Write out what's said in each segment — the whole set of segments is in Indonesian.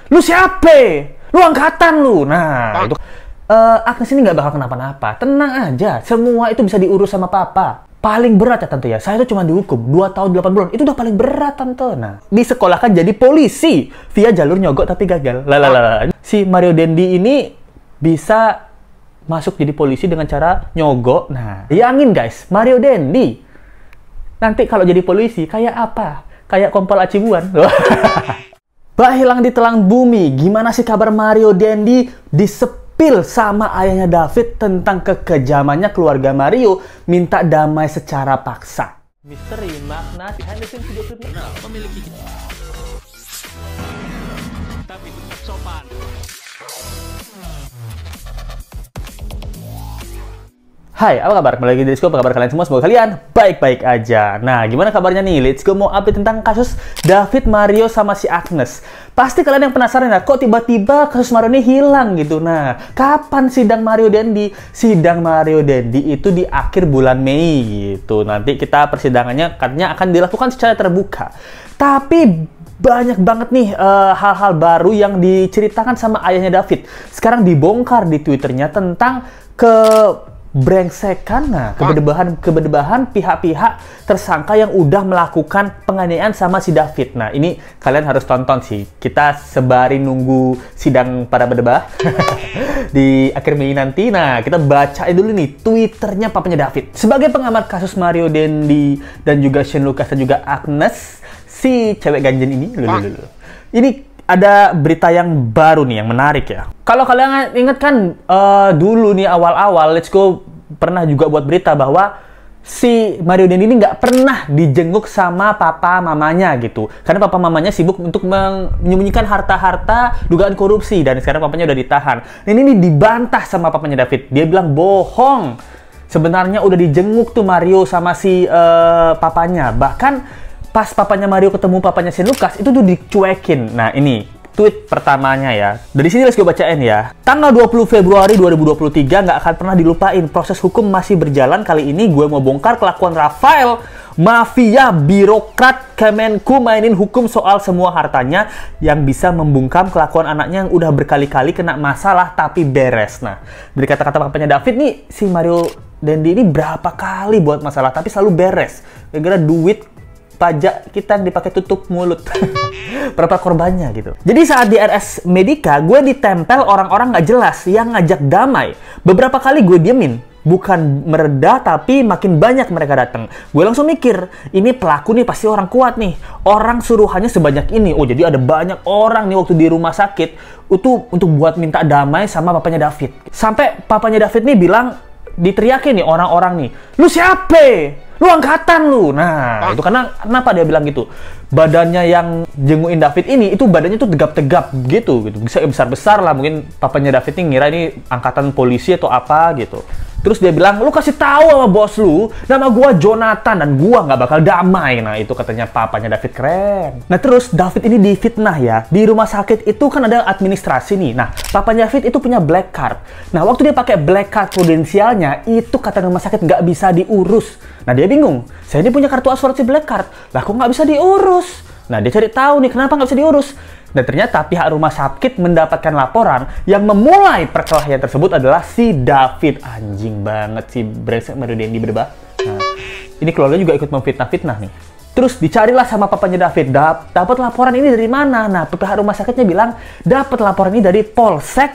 Lu siapa? Lu angkatan lu. Nah, itu Agnes ini nggak bakal kenapa-napa. Tenang aja, semua itu bisa diurus sama papa. Paling berat ya tante ya, saya tuh cuma dihukum 2 tahun 8 bulan. Itu udah paling berat tante. Nah, disekolahkan jadi polisi via jalur nyogok tapi gagal. Lalalala. Si Mario Dendi ini bisa masuk jadi polisi dengan cara nyogok. Nah, bayangin guys, Mario Dendi nanti kalau jadi polisi kayak apa? Kayak kompol acibuan. Bak hilang di telang bumi, gimana sih kabar Mario Dendi disepil sama ayahnya David tentang kekejamannya keluarga Mario minta damai secara paksa. Misteri makna behind the scenes video klip memiliki tapi tetap sopan. Hai, apa kabar? Kembali lagi di Let's Go. Apa kabar kalian semua? Semoga kalian baik-baik aja. Nah, gimana kabarnya nih? Let's Go mau update tentang kasus David, Mario, sama si Agnes. Pasti kalian yang penasaran ya, kok tiba-tiba kasus Mario ini hilang gitu. Nah, kapan sidang Mario Dendi? Sidang Mario Dendi itu di akhir bulan Mei gitu. Nanti kita persidangannya katanya akan dilakukan secara terbuka. Tapi banyak banget nih hal-hal baru yang diceritakan sama ayahnya David. Sekarang dibongkar di Twitternya tentang brengsekan, nah, kebedebahan pihak-pihak tersangka yang udah melakukan penganiayaan sama si David. Nah, ini kalian harus tonton sih. Kita sebari nunggu sidang para berdebah di akhir Mei nanti. Nah, kita bacain dulu nih Twitternya papanya David. Sebagai pengamat kasus Mario Dendi dan juga Shane Lucas dan juga Agnes, si cewek ganjen ini, ini ada berita yang baru nih, yang menarik ya. Kalau kalian ingat kan, dulu nih awal-awal Let's Go pernah juga buat berita bahwa si Mario Dendi ini nggak pernah dijenguk sama papa mamanya gitu. Karena papa mamanya sibuk untuk menyembunyikan harta-harta dugaan korupsi. Dan sekarang papanya udah ditahan. Dan ini dibantah sama papanya David. Dia bilang bohong. Sebenarnya udah dijenguk tuh Mario sama si papanya. Bahkan pas papanya Mario ketemu papanya Shane Lucas, itu tuh dicuekin. Nah, ini tweet pertamanya ya. Dari sini let's go bacain ya. Tanggal 20 Februari 2023 nggak akan pernah dilupain. Proses hukum masih berjalan. Kali ini gue mau bongkar kelakuan Rafael, mafia birokrat Kemenku mainin hukum soal semua hartanya yang bisa membungkam kelakuan anaknya yang udah berkali-kali kena masalah tapi beres. Nah, dari kata-kata papanya David nih, si Mario Dendi ini berapa kali buat masalah tapi selalu beres. Gara-gara duit pajak kita yang dipakai tutup mulut. Berapa korbannya gitu. Jadi saat di RS Medica, gue ditempel orang-orang nggak jelas yang ngajak damai. Beberapa kali gue diemin. Bukan mereda, tapi makin banyak mereka datang. Gue langsung mikir, ini pelaku nih pasti orang kuat nih. Orang suruhannya sebanyak ini. Oh, jadi ada banyak orang nih waktu di rumah sakit untuk buat minta damai sama papanya David. Sampai papanya David nih bilang, diteriakin nih orang-orang nih, lu siapa? Lu angkatan lu. Nah, itu kenapa dia bilang gitu? Badannya yang jenguin David ini, itu badannya tuh tegap-tegap gitu. Bisa besar-besar lah. Mungkin papanya David ini ngira ini angkatan polisi atau apa gitu. Terus dia bilang, lu kasih tahu sama bos lu, nama gua Jonathan dan gua nggak bakal damai. Nah, itu katanya papanya David, keren. Nah, terus David ini difitnah ya. Di rumah sakit itu kan ada administrasi nih. Nah, papanya David itu punya black card. Nah, waktu dia pakai black card prudensialnya, itu kata rumah sakit nggak bisa diurus. Nah, dia bingung. Saya ini punya kartu asuransi black card. Lah, kok nggak bisa diurus? Nah, dia cari tahu nih kenapa nggak bisa diurus. Dan ternyata pihak rumah sakit mendapatkan laporan yang memulai perkelahian tersebut adalah si David. Anjing banget si brengsek Mario Dendi berdebah. Nah, ini keluarga juga ikut memfitnah-fitnah nih. Terus dicarilah sama papanya David, dapat laporan ini dari mana? Nah, pihak rumah sakitnya bilang dapat laporan ini dari Polsek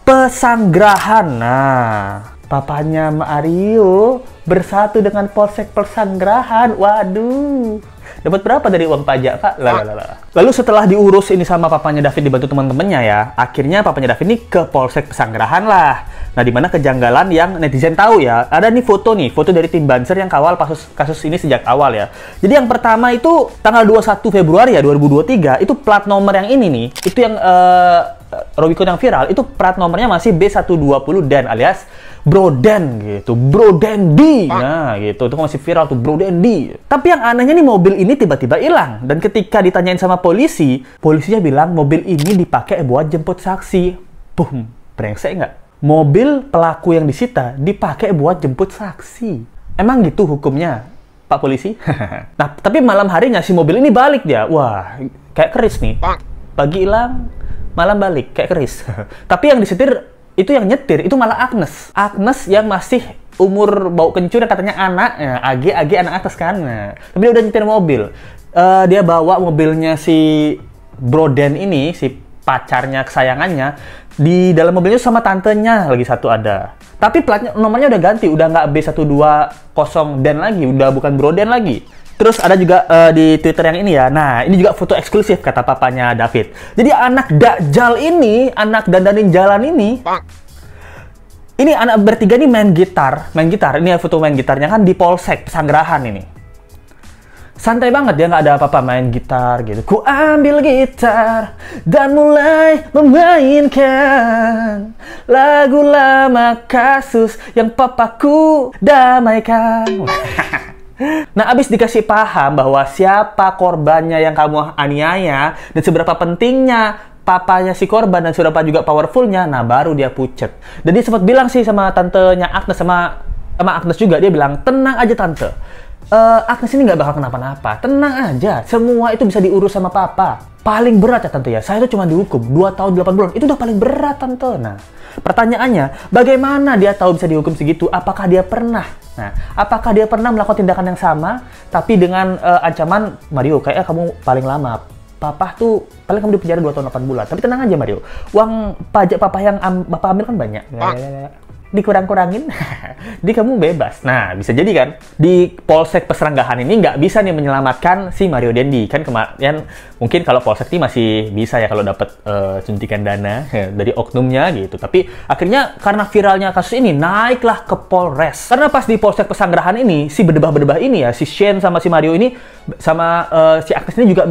Pesanggerahan. Nah, papanya Mario bersatu dengan Polsek Pesanggerahan. Waduh. Dapat berapa dari uang pajak, Pak? Lalu setelah diurus ini sama papanya David dibantu teman-temannya ya, akhirnya papanya David ini ke Polsek Pesanggerahan lah. Nah, di mana kejanggalan yang netizen tahu ya. Ada nih foto dari tim Banser yang kawal kasus ini sejak awal ya. Jadi yang pertama itu tanggal 21 Februari ya 2023, itu plat nomor yang ini nih. Itu yang Robicon yang viral, itu plat nomornya masih B120 Dan alias Bro Den gitu, Bro Dendi. Nah gitu, itu masih viral tuh Bro Dendi. Tapi yang anehnya nih, mobil ini tiba-tiba hilang. Dan ketika ditanyain sama polisi, polisinya bilang mobil ini dipakai buat jemput saksi. Boom, brengsek nggak? Mobil pelaku yang disita dipakai buat jemput saksi. Emang gitu hukumnya, Pak Polisi? Nah, tapi malam harinya si mobil ini balik dia. Wah, kayak keris nih. pagi hilang, malam balik kayak keris. Tapi yang disetir itu yang nyetir itu malah Agnes. Agnes yang masih umur bau kencur yang katanya anak, AG anak atas kan. Nah, tapi dia udah nyetir mobil. Dia bawa mobilnya si Broden ini, si pacarnya kesayangannya, di dalam mobilnya sama tantenya lagi satu ada. Tapi platnya nomornya udah ganti, udah nggak B120 Den lagi, udah bukan Broden lagi. Terus ada juga di Twitter yang ini ya. Nah, ini juga foto eksklusif kata papanya David. Jadi anak Dajjal ini, anak dandanin jalan ini, ini anak bertiga nih main gitar. Ini foto main gitarnya kan di Polsek Pesanggerahan ini. Santai banget, dia nggak ada apa-apa main gitar gitu. Ku ambil gitar dan mulai memainkan lagu lama kasus yang papaku damaikan. Nah, abis dikasih paham bahwa siapa korbannya yang kamu aniaya dan seberapa pentingnya papanya si korban dan seberapa juga powerfulnya, nah baru dia pucet. Dan dia sempat bilang sih sama tantenya Agnes, sama Agnes juga, dia bilang, tenang aja tante, Agnes ini nggak bakal kenapa-napa, tenang aja, semua itu bisa diurus sama papa. Paling berat ya tante ya, saya itu cuma dihukum 2 tahun 8 bulan, itu udah paling berat tante. Nah, pertanyaannya, bagaimana dia tahu bisa dihukum segitu? Apakah dia pernah? Nah, apakah dia pernah melakukan tindakan yang sama, tapi dengan ancaman, Mario, kayaknya kamu paling lama. Papa tuh paling kamu di penjara 2 tahun 8 bulan. Tapi tenang aja Mario, uang pajak papa yang bapak ambil kan banyak. Dikurang-kurangin, di kamu bebas. Nah, bisa jadi kan, di Polsek Pesanggerahan ini nggak bisa nih menyelamatkan si Mario Dendi. Kan kemarin, mungkin kalau Polsek ini masih bisa ya kalau dapat suntikan dana dari oknumnya gitu. Tapi akhirnya karena viralnya kasus ini, naiklah ke Polres. Karena pas di Polsek Pesanggerahan ini, si bedebah-bedebah ini ya, si Shane sama si Mario ini, sama si Agnes ini juga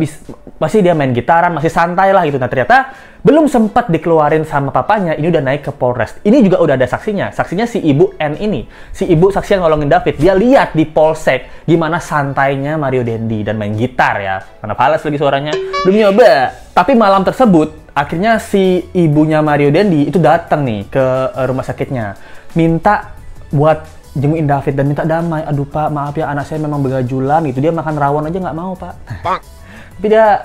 masih dia main gitaran, masih santai lah gitu. Nah, ternyata belum sempat dikeluarin sama papanya, ini udah naik ke Polres. Ini juga udah ada saksinya. Saksinya si Ibu N ini. Si ibu saksi yang nolongin David. Dia lihat di Polsek gimana santainya Mario Dendi dan main gitar ya. Mana falas lagi suaranya. Belum nyoba. Tapi malam tersebut, akhirnya si ibunya Mario Dendi itu datang nih ke rumah sakitnya. Minta buat jengukin David dan minta damai. Aduh Pak, maaf ya anak saya memang begajulan gitu. Dia makan rawon aja nggak mau Pak. Tapi dia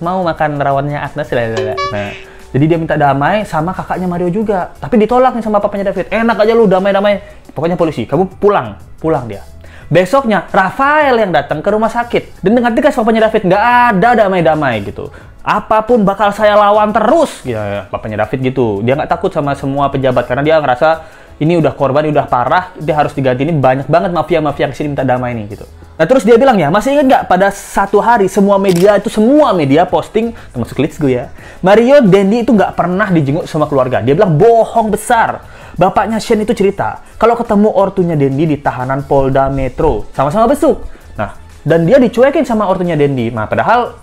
mau makan rawannya Agnes. Nah, jadi dia minta damai sama kakaknya Mario juga. Tapi ditolak nih sama papanya David. Enak aja lu damai-damai. Pokoknya polisi, kamu pulang dia. Besoknya Rafael yang datang ke rumah sakit. Dan dengan tegas papanya David, nggak ada damai-damai gitu. Apapun bakal saya lawan terus. Ya, papanya David gitu. Dia nggak takut sama semua pejabat karena dia ngerasa ini udah korban, ini udah parah, dia harus diganti. Ini banyak banget mafia-mafia yang kesini minta damai nih gitu. Nah, terus dia bilang ya, masih ingat nggak pada satu hari semua media posting, termasuk Let's Go ya, Mario Dendi itu nggak pernah dijenguk sama keluarga. Dia bilang bohong besar. Bapaknya Shane itu cerita, kalau ketemu ortunya Dendi di tahanan Polda Metro, sama-sama besuk. Nah, dan dia dicuekin sama ortunya Dendi. Nah, padahal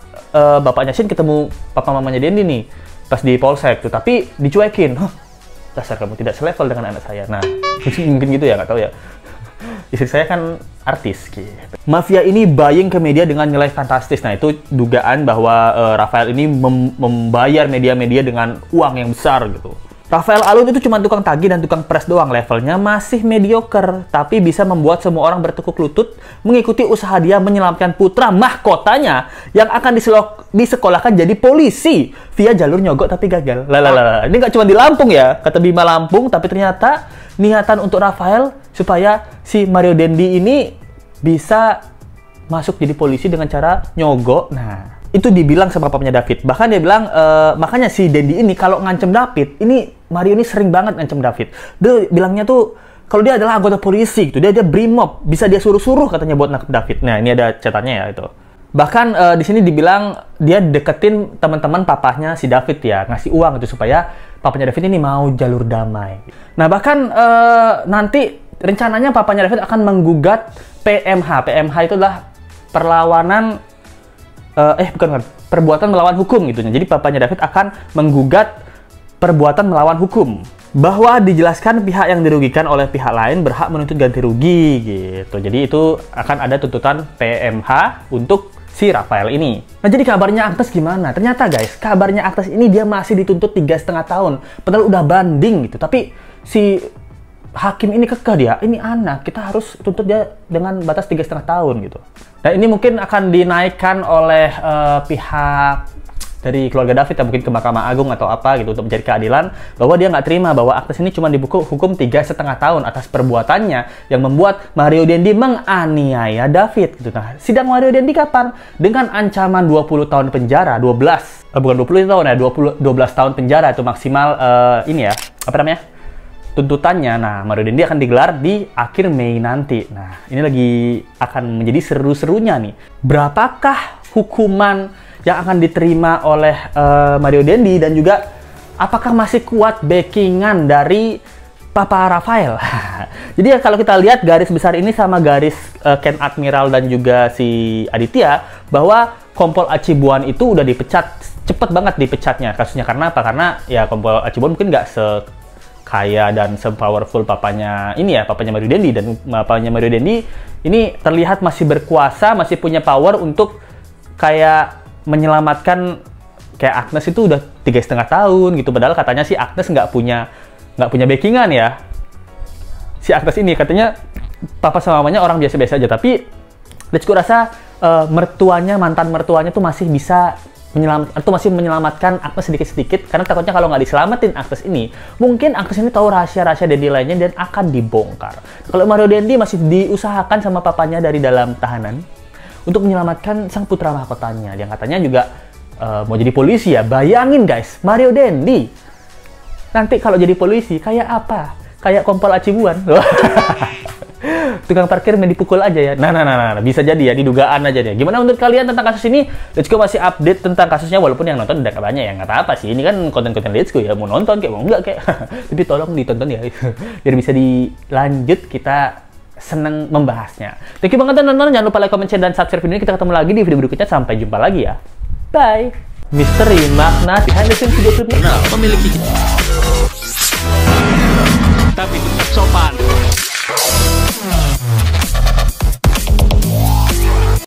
bapaknya Shane ketemu papa mamanya Dendi nih, pas di Polsek tuh, tapi dicuekin. Dasar kamu tidak selevel dengan anak saya. Nah, mungkin gitu ya, nggak tahu ya. Istri saya kan artis gitu. Mafia ini buying ke media dengan nilai fantastis. Nah, itu dugaan bahwa Rafael ini membayar media-media dengan uang yang besar gitu. Rafael Alun itu cuma tukang tagih dan tukang pres doang, levelnya masih mediocre, tapi bisa membuat semua orang bertekuk lutut mengikuti usaha dia menyelamatkan putra mahkotanya yang akan disekolahkan jadi polisi via jalur nyogok tapi gagal. Ini nggak cuma di Lampung ya, kata Bima Lampung, tapi ternyata niatan untuk Rafael supaya si Mario Dendi ini bisa masuk jadi polisi dengan cara nyogok. Nah, itu dibilang sama papanya David. Bahkan dia bilang, makanya si Dendi ini kalau ngancem David, ini Mario ini sering banget ngancem David. Dia bilangnya tuh, kalau dia adalah anggota polisi gitu, dia brimob, bisa dia suruh-suruh katanya buat nangkep David. Nah, ini ada catatannya ya itu. Bahkan di sini dibilang dia deketin teman-teman papahnya si David ya, ngasih uang gitu supaya papanya David ini mau jalur damai. Nah, bahkan nanti rencananya papanya David akan menggugat PMH. PMH itu adalah perlawanan perbuatan melawan hukum gitu. Jadi papanya David akan menggugat perbuatan melawan hukum. Bahwa dijelaskan pihak yang dirugikan oleh pihak lain berhak menuntut ganti rugi gitu. Jadi itu akan ada tuntutan PMH untuk si Rafael ini. Nah, jadi kabarnya Agnes gimana? Ternyata guys, kabarnya Agnes ini dia masih dituntut 3,5 tahun. Padahal udah banding gitu. Tapi si hakim ini kekeh dia, ini anak, kita harus tuntut dia dengan batas 3,5 tahun gitu. Dan ini mungkin akan dinaikkan oleh pihak dari keluarga David, ya mungkin ke Mahkamah Agung atau apa gitu untuk mencari keadilan, bahwa dia nggak terima bahwa Agnes ini cuma dihukum 3,5 tahun atas perbuatannya yang membuat Mario Dendi menganiaya David gitu. Nah, sidang Mario Dendi kapan? Dengan ancaman 20 tahun penjara, 12 tahun ya, 12 tahun penjara itu maksimal ini ya, apa namanya? Tuntutannya. Nah, Mario Dendi akan digelar di akhir Mei nanti. Nah, ini lagi akan menjadi seru-serunya nih. Berapakah hukuman yang akan diterima oleh Mario Dendi, dan juga apakah masih kuat backingan dari Papa Rafael? Jadi ya, kalau kita lihat garis besar ini sama garis Ken Admiral dan juga si Aditya, bahwa Kompol Acibuan itu udah dipecat, cepet banget dipecatnya kasusnya. Karena apa? Karena ya Kompol Acibuan mungkin nggak sekaya dan se-powerful papanya ini ya, papanya Mario Dendi, dan papanya Mario Dendi ini terlihat masih berkuasa, masih punya power untuk kayak menyelamatkan kayak Agnes itu udah 3,5 tahun gitu. Padahal katanya si Agnes nggak punya backingan ya. Si Agnes ini katanya papa sama mamanya orang biasa-biasa aja. Tapi Let's Go rasa mantan mertuanya tuh masih bisa menyelamatkan Agnes sedikit-sedikit, karena takutnya kalau nggak diselamatin Agnes ini, mungkin Agnes ini tahu rahasia-rahasia Dendi lainnya dan akan dibongkar. Kalau Mario Dendi masih diusahakan sama papanya dari dalam tahanan untuk menyelamatkan sang putra mahkotanya, yang katanya juga mau jadi polisi ya. Bayangin guys, Mario Dendi nanti kalau jadi polisi kayak apa? Kayak Kompol Acibuan. Tukang parkir main dipukul aja ya. Nah, bisa jadi ya, didugaan aja deh. Gimana menurut kalian tentang kasus ini? Let's Go masih update tentang kasusnya, walaupun yang nonton udah banyak ya, nggak apa-apa sih. Ini kan konten-konten Let's Go ya, mau nonton kayak mau enggak kayak. Tapi tolong ditonton ya, biar bisa dilanjut, kita seneng membahasnya. Thank you banget teman-teman, jangan lupa like, comment, share, dan subscribe video ini. Kita ketemu lagi di video berikutnya, sampai jumpa lagi ya. Bye. Misteri makna behind the scenes video klipnya memiliki